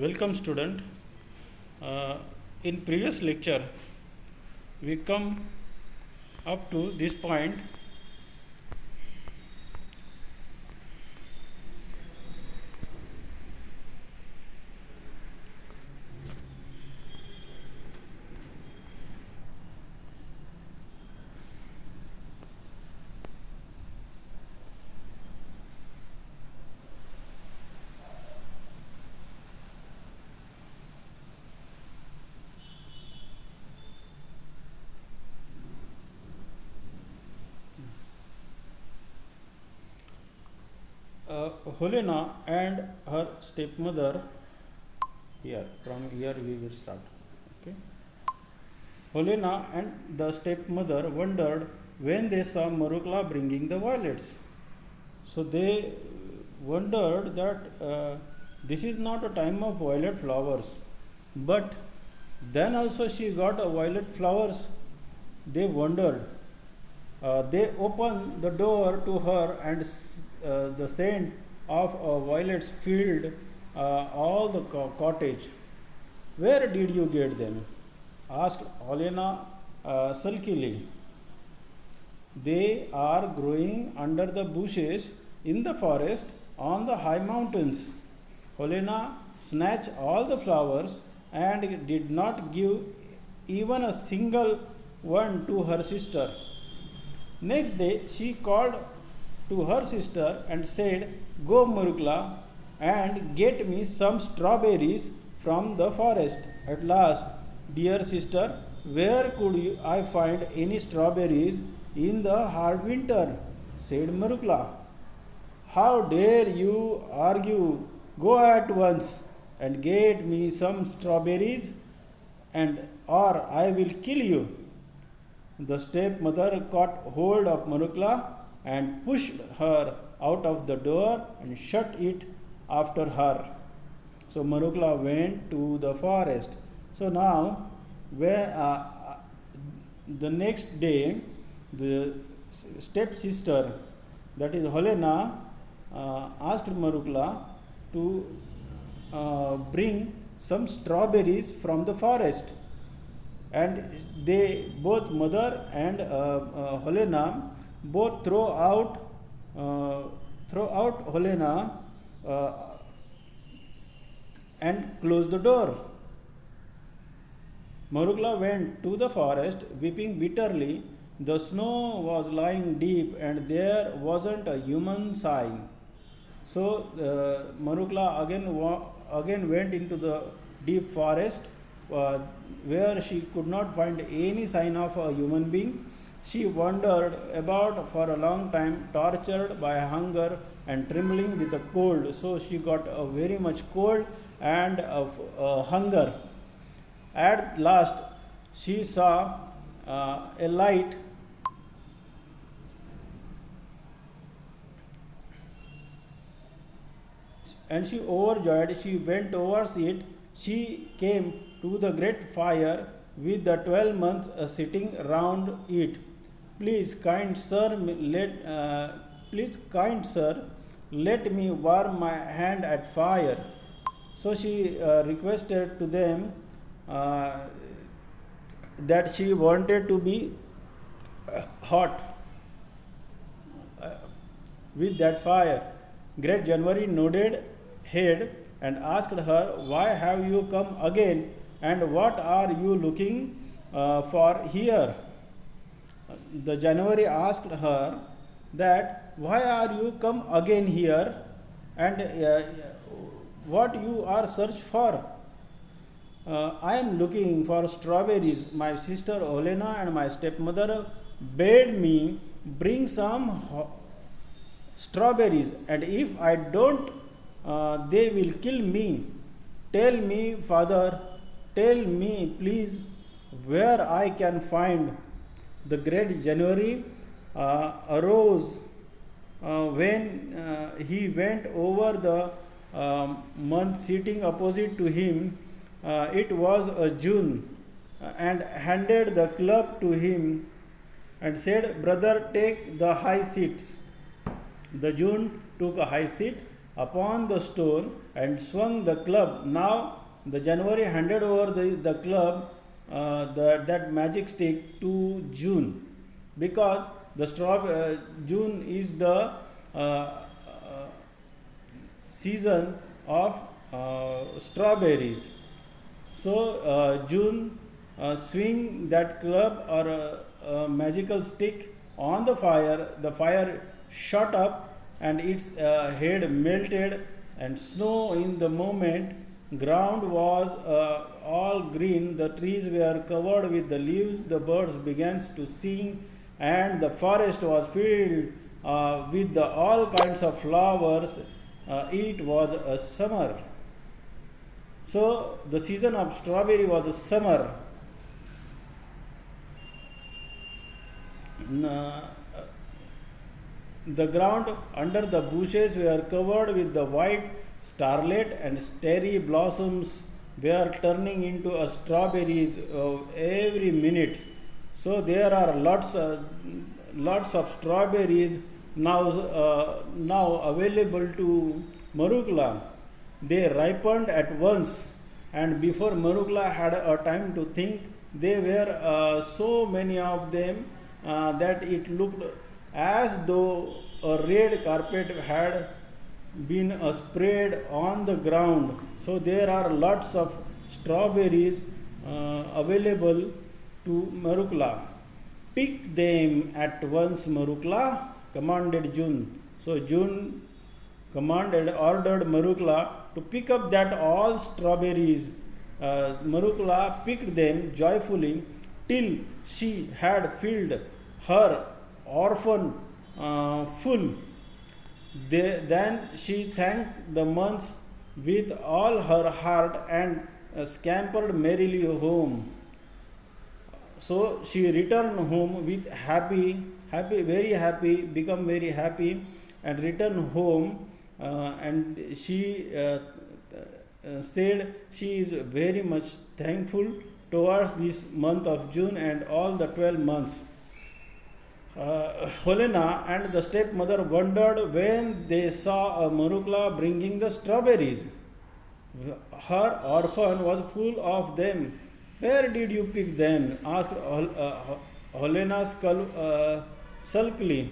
Welcome student. In previous lecture we come up to this point. Helena and her stepmother, from here we will start. Okay. Helena and the stepmother wondered when they saw Marukla bringing the violets. So they wondered that this is not a time of violet flowers, but then also she got a violet flowers. They wondered. They opened the door to her, and the scent of violets filled all the cottage. Where did you get them? Asked Helena sulkily. They are growing under the bushes in the forest on the high mountains. Helena snatched all the flowers and did not give even a single one to her sister. Next day she called to her sister and said, "Go, Marukla, and get me some strawberries from the forest." At last, dear sister, where could I find any strawberries in the hard winter? Said Marukla. How dare you argue? Go at once and get me some strawberries, and or I will kill you. The stepmother caught hold of Marukla and pushed her out of the door and shut it after her. So Marukla went to the forest. So now, the next day, the stepsister, that is Helena, asked Marukla to bring some strawberries from the forest. And they both, mother and Helena, both throw out Helena and close the door. Marukla went to the forest weeping bitterly. The snow was lying deep and there wasn't a human sign. So Marukla again went into the deep forest where she could not find any sign of a human being. She wandered about for a long time, tortured by hunger and trembling with the cold. So she got very much cold and hunger. At last, she saw a light. And she overjoyed, she went towards it. She came to the great fire with the 12 months sitting round it. Please, kind sir, let me warm my hand at fire. So she requested to them that she wanted to be hot with that fire. Great January nodded head and asked her, "Why have you come again, and what are you looking for here?" The January asked her that, "Why are you come again here, and what you are search for?" "I am looking for strawberries. My sister Helena and my stepmother bade me bring some strawberries, and if I don't, they will kill me. Tell me, father, tell me, please, where I can find." The great January arose when he went over the month sitting opposite to him. It was June, and handed the club to him and said, "Brother, take the high seats." The June took a high seat upon the stone and swung the club. Now the January handed over the club, that magic stick, to June, because June is the season of strawberries. So June swing that club or magical stick on the fire. The fire shot up and its head melted, and snow in the moment. Ground was all green, the trees were covered with the leaves, the birds began to sing, and the forest was filled with all kinds of flowers. It was a summer. So the season of strawberry was a summer. The ground under the bushes were covered with the white starlet, and starry blossoms were turning into strawberries every minute. So there are lots of strawberries now available to Marukla. They ripened at once, and before Marukla had a time to think, there were so many of them that it looked as though a red carpet had been spread on the ground. So there are lots of strawberries available to Marukla. Pick them at once, Marukla, commanded June. So June ordered Marukla to pick up that all strawberries. Marukla picked them joyfully till she had filled her orphan full. Then she thanked the months with all her heart and scampered merrily home. So she returned home with very happy, become very happy, and returned home. And she said she is very much thankful towards this month of June and all the 12 months. Helena and the stepmother wondered when they saw Marukla bringing the strawberries. Her orphan was full of them. Where did you pick them? Asked Helena sulkily.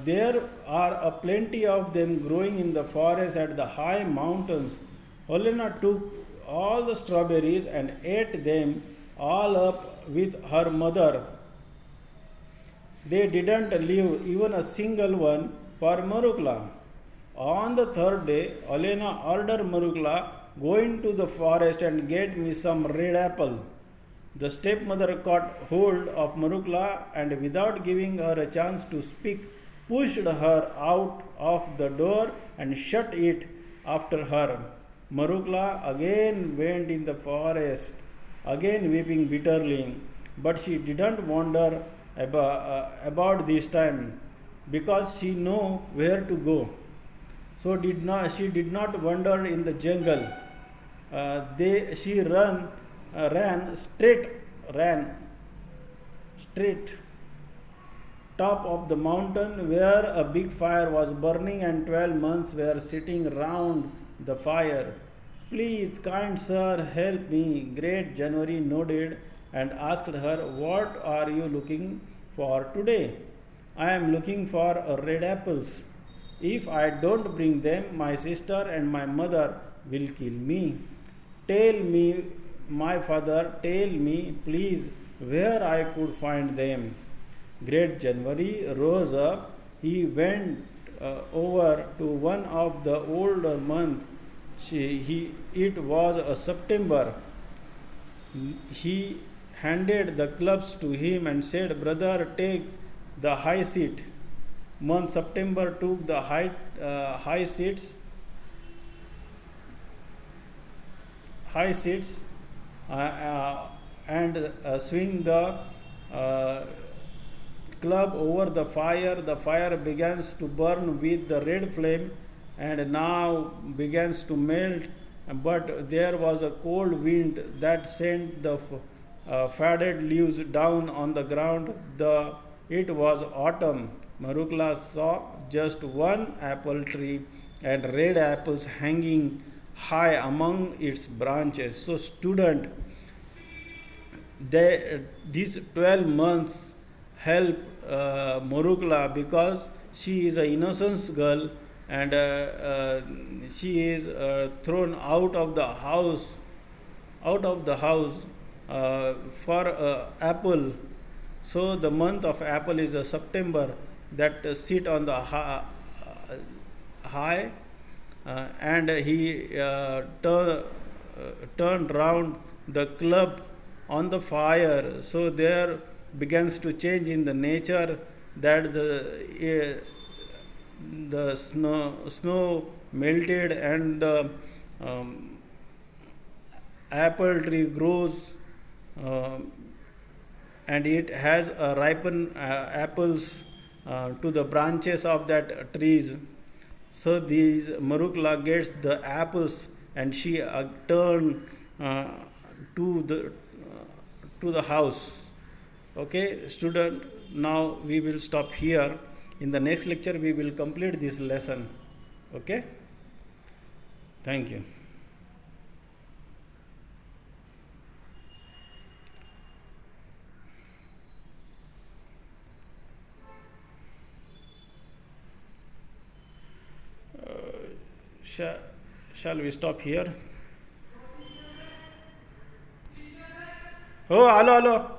There are plenty of them growing in the forest at the high mountains. Helena took all the strawberries and ate them all up with her mother. They didn't leave even a single one for Marukla. On the third day, Helena ordered Marukla, go into the forest and get me some red apple. The stepmother caught hold of Marukla and, without giving her a chance to speak, pushed her out of the door and shut it after her. Marukla again went in the forest, again weeping bitterly, but she didn't wander about this time, because she knew where to go. So she did not wander in the jungle. She ran straight top of the mountain, where a big fire was burning and 12 months were sitting round the fire. Please, kind sir, help me. Great January nodded and asked her, what are you looking for today? I am looking for red apples. If I don't bring them, my sister and my mother will kill me. Tell me, my father, tell me, please, where I could find them. Great January rose up. He went over to one of the older months. It was September. He handed the clubs to him and said, brother, take the high seat. Month September took the high seats and swing the club over the fire. The fire begins to burn with the red flame and now begins to melt, but there was a cold wind that sent the faded leaves down on the ground. It was autumn. Marukla saw just one apple tree and red apples hanging high among its branches. So, student, these 12 months help Morukla because she is a innocent girl, and she is thrown out of the house for apple. So the month of apple is September, that sit on the high, and he turned round the club on the fire. So there begins to change in the nature, that the snow melted, and the um, apple tree grows, uh, and it has ripened apples to the branches of that trees. So these Marukla gets the apples, and she turn uh, to the house. Okay, student. Now we will stop here. In the next lecture, we will complete this lesson. Okay. Thank you. Shall we stop here? Oh, hello, hello.